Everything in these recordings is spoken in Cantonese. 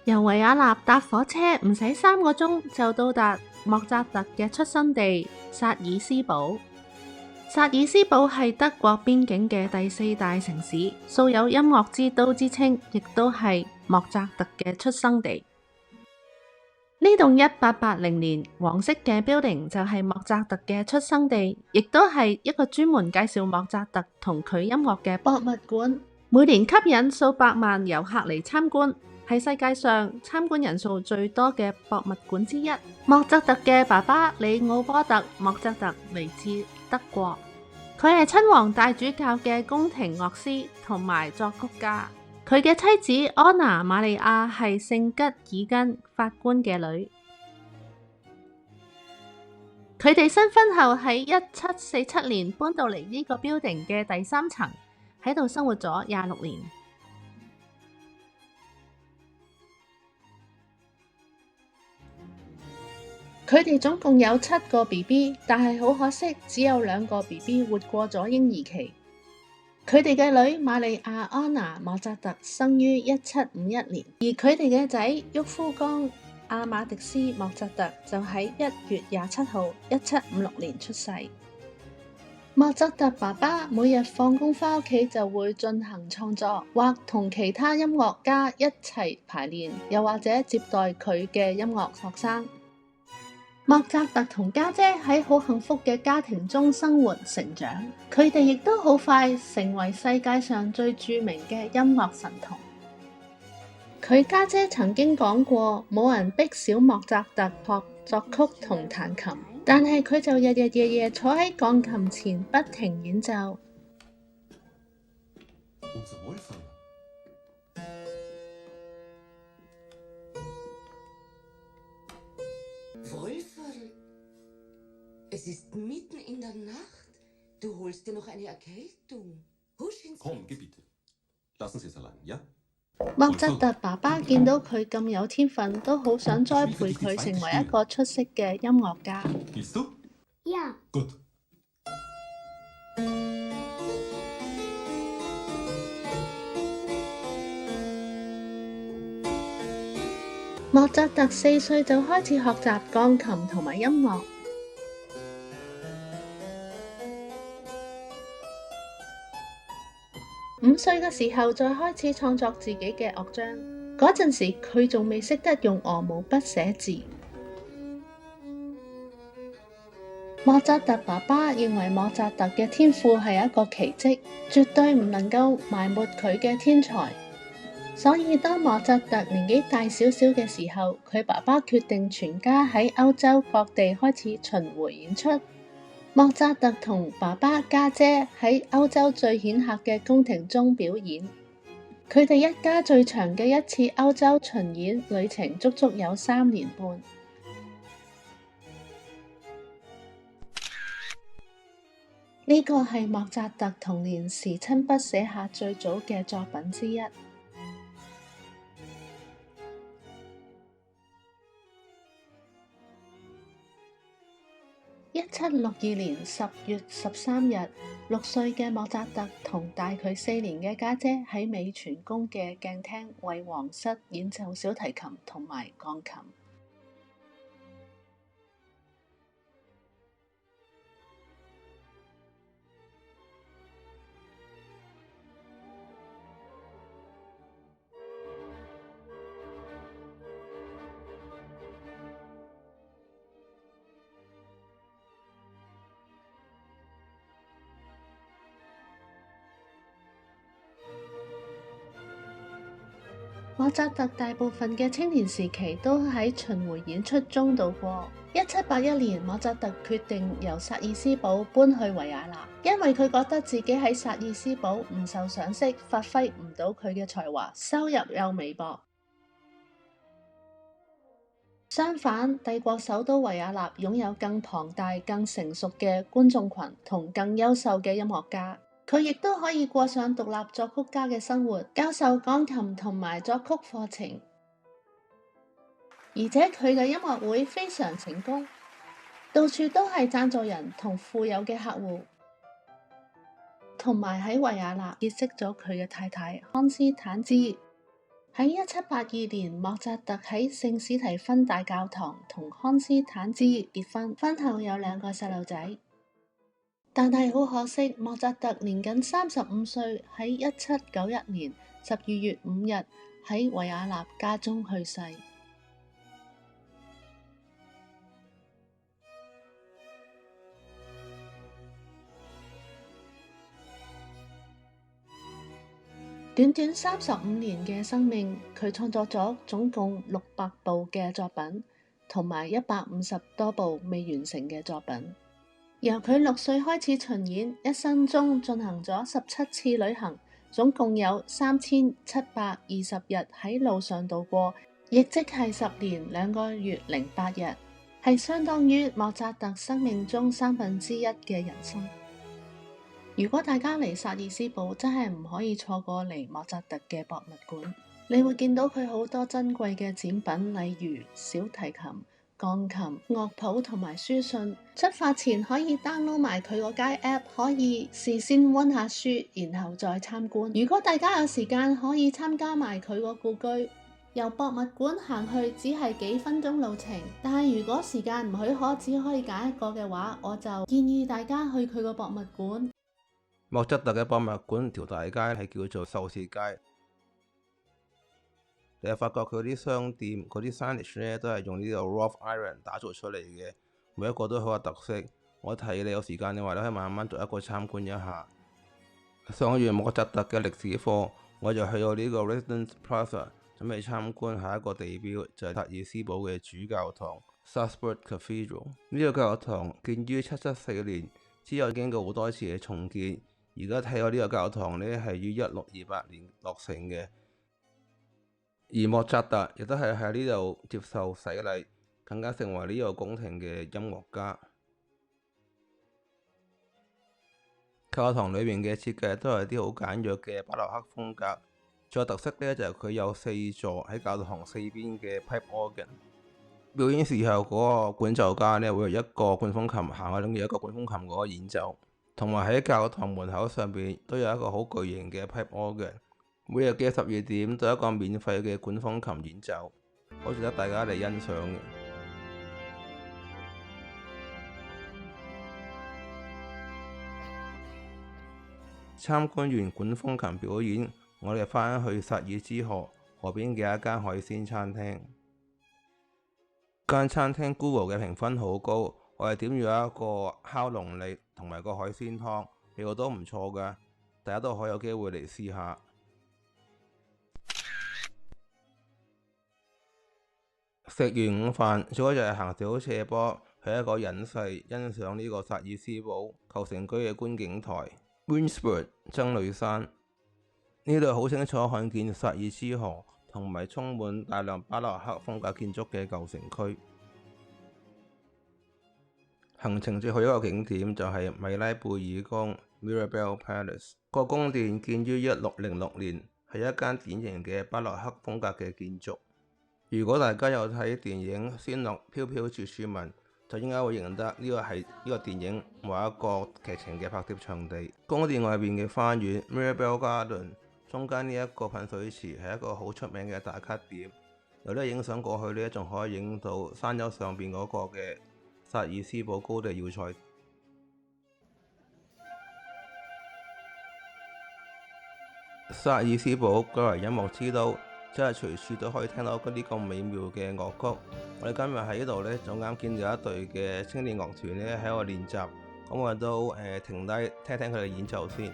由維也納搭火車唔使3個鐘就到達莫扎特嘅出生地薩爾斯堡。薩爾斯堡係德國邊境嘅第4大城市，素有音樂之都之稱，亦都係莫扎特嘅出生地。呢棟1880年黃色嘅 building 就係莫扎特嘅出生地，亦都係一個專門介紹莫扎特同佢音樂嘅博物館，每年吸引數百萬遊客嚟參觀，係世界上參觀人數最多嘅博物館之一。莫扎特嘅爸爸李奧波特·莫扎特嚟自德國，佢係親王大主教嘅宮廷樂師同埋作曲家。佢嘅妻子安娜·瑪利亞係聖吉爾根法官嘅女。佢哋新婚後喺1747年搬到嚟呢個 building 嘅第3層，喺度生活咗26年。佢哋總共有7個 BB， 但係好可惜，只有2個 BB 活過咗嬰兒期。佢哋嘅女瑪利亞安娜莫扎特生於1751年，而佢哋嘅仔沃夫岡阿馬迪斯莫扎特就喺1月27號1756年出世。莫扎特爸爸每日放工返屋企就會進行創作，或同其他音樂家一齊排練，又或者接待佢嘅音樂學生。莫扎特同家姐喺好幸福嘅家庭中生活成長，佢哋亦都好快成為世界上最著名嘅音樂神童。佢家姐曾經講過，冇人逼小莫扎特學作曲同彈琴，但係佢就日日夜夜坐喺鋼琴前不停演奏。Es ist mitten in der Nacht. Du holst dir noch eine Erkältung. Husch ins Komm, gebiete. Lassen Sie es allein, ja? 莫扎特爸爸見到佢咁有天分，都好想栽培佢成為一個出色嘅音樂家。Willst du? Ja. Gut. 莫扎特4歲就開始學習鋼琴同埋音樂。5歲嘅時候，再開始創作自己嘅樂章。嗰陣時，佢仲未識得用鵝毛筆寫字。莫扎特爸爸認為莫扎特嘅天賦係一個奇蹟，絕對唔能夠埋沒佢嘅天才。所以當莫扎特年紀大少少嘅時候，佢爸爸決定全家喺歐洲各地開始巡迴演出。莫扎特同爸爸家姐喺歐洲最顯赫嘅宮廷中表演，佢哋一家最長嘅一次歐洲巡演旅程足足有3年半。呢個係莫扎特童年時親筆寫下最早嘅作品之一。1762年10月13日，6歲嘅莫扎特同大佢4年嘅家姐喺美泉宮嘅鏡廳為皇室演奏小提琴同埋鋼琴。莫扎特大部分嘅青年時期都喺巡迴演出中度過。1781年，莫扎特決定由薩爾斯堡搬去維也納，因為佢覺得自己喺薩爾斯堡唔受賞識，發揮唔到佢嘅才華，收入又微薄。相反，帝國首都維也納擁有更龐大、更成熟嘅觀眾群同更優秀嘅音樂家。佢亦都可以過上獨立作曲家嘅生活，教授鋼琴同埋作曲課程，而且佢嘅音樂會非常成功，到處都係贊助人同富有嘅客戶，同埋喺維也納結識咗佢嘅太太康斯坦茲。喺喺1782年，莫扎特喺聖史提芬大教堂同康斯坦茲結婚，婚後有2個細路仔。但係好可惜，莫扎特年僅35歲，喺1791年12月5日喺維也納家中去世。短短35年嘅生命，佢創作咗總共600部嘅作品，同埋150多部未完成嘅作品。由佢6歲開始巡演，一生中進行咗17次旅行，總共有3720日喺路上度過，亦即係10年2個月08日，係相當於莫扎特生命中1/3嘅人生。如果大家嚟薩爾斯堡，真係唔可以錯過嚟莫扎特嘅博物館。你會見到佢好多珍貴嘅展品，例如小提琴、鋼琴、樂譜同埋書信。出發前可以 download 埋佢個街 app， 可以事先溫下書，然後再參觀。如果大家有時間，可以參加埋佢個故居。由博物館行去只係幾分鐘路程，但係如果時間唔許可，只可以揀一個嘅話，我就建議大家去佢個博物館。莫扎特嘅博物館條大街係叫做壽司街。你又發覺佢啲商店嗰啲 signage 咧，都係用呢個 wrought iron 打造出嚟嘅，每一個都好有特色。我睇你有時間嘅話，你可以慢慢逐一個參觀一下。上個月莫扎特嘅歷史課，我就去到呢個 Residence Plaza， 準備參觀下一個地標，就係薩爾斯堡嘅主教堂 Salzburg Cathedral。呢個教堂建於774年，之後經過好多次嘅重建。而家睇到呢個教堂呢，係於1628年落成嘅。而莫扎特亦都係喺呢度接受洗禮，更加成為呢個宮廷嘅音樂家。教堂裏面嘅設計都係啲好簡約嘅巴洛克風格，最有特色呢，就係佢有4座喺教堂4邊嘅 pipe organ。表演時候嗰個管奏家呢，會有一個管風琴行去，另一個管風琴嗰個演奏。同埋喺教堂門口上邊都有一個好巨型嘅 pipe organ， 每日嘅12點都有一個免費嘅管風琴演奏，好值得大家嚟欣賞嘅。參觀完管風琴表演，我哋返去薩爾茲河邊嘅一間海鮮餐廳。間餐廳 Google 嘅評分好高。我哋點咗一個烤龍脷同埋個海鮮湯，味道都唔錯㗎，大家都可以有機會嚟試下。食完午飯，最好就係行小斜坡去一個隱世欣賞呢個薩爾斯堡舊城區嘅觀景台 Wunsberg 僧侶山。呢度好清楚看見薩爾斯河同埋充滿大量巴洛克風格建築嘅舊城區。行程最後一個景點就係米拉貝爾宮 Mirabell Palace。個宮殿建於1606年，係一間典型嘅巴洛克風格嘅建築。如果大家有睇電影《仙樂飄飄處處聞》，就應該會認得呢個係呢個電影某一個劇情嘅拍攝場地。宮殿外邊嘅花園 Mirabell Garden， 中間呢一個噴水池係一個好出名嘅打卡點。有啲影相過去呢，仲可以影到山丘上邊嗰個嘅薩爾斯堡高地要塞。薩爾斯堡作為音樂之都，真係隨處都可以聽到嗰啲咁美妙嘅樂曲。我哋今日喺呢度呢，仲啱見到一隊嘅青年樂團呢喺度練習，咁我哋都停低聽聽佢哋演奏先。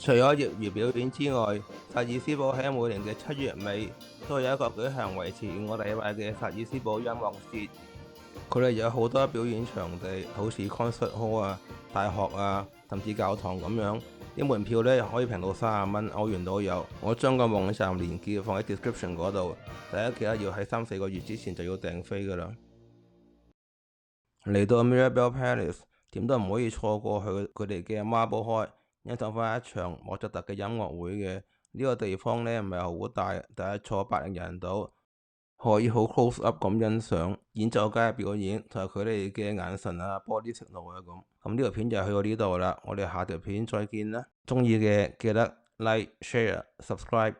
除咗業餘表演之外，薩爾斯堡喺每年嘅7月尾都有一個舉行為期5個禮拜嘅薩爾斯堡音樂節。佢哋有好多表演場地，好似 concert hall 啊、大學啊，甚至教堂咁樣。啲門票咧可以平到30蚊歐元都有。我將個網站連結放喺 description 嗰度，大家記得要喺3-4個月之前就要訂飛㗎啦。嚟到 Mirabelle Palace 點都唔可以錯過佢哋嘅 Marble Hall，欣賞翻一場莫扎特嘅音樂會嘅。呢個地方咧唔係好大，但係坐8人到，可以好 close up 咁欣賞演奏家嘅表演同埋佢哋嘅眼神啊、body signal啊咁。咁呢條片就去到呢度啦，我哋下條片再見啦。鍾意嘅記得 like、share、subscribe。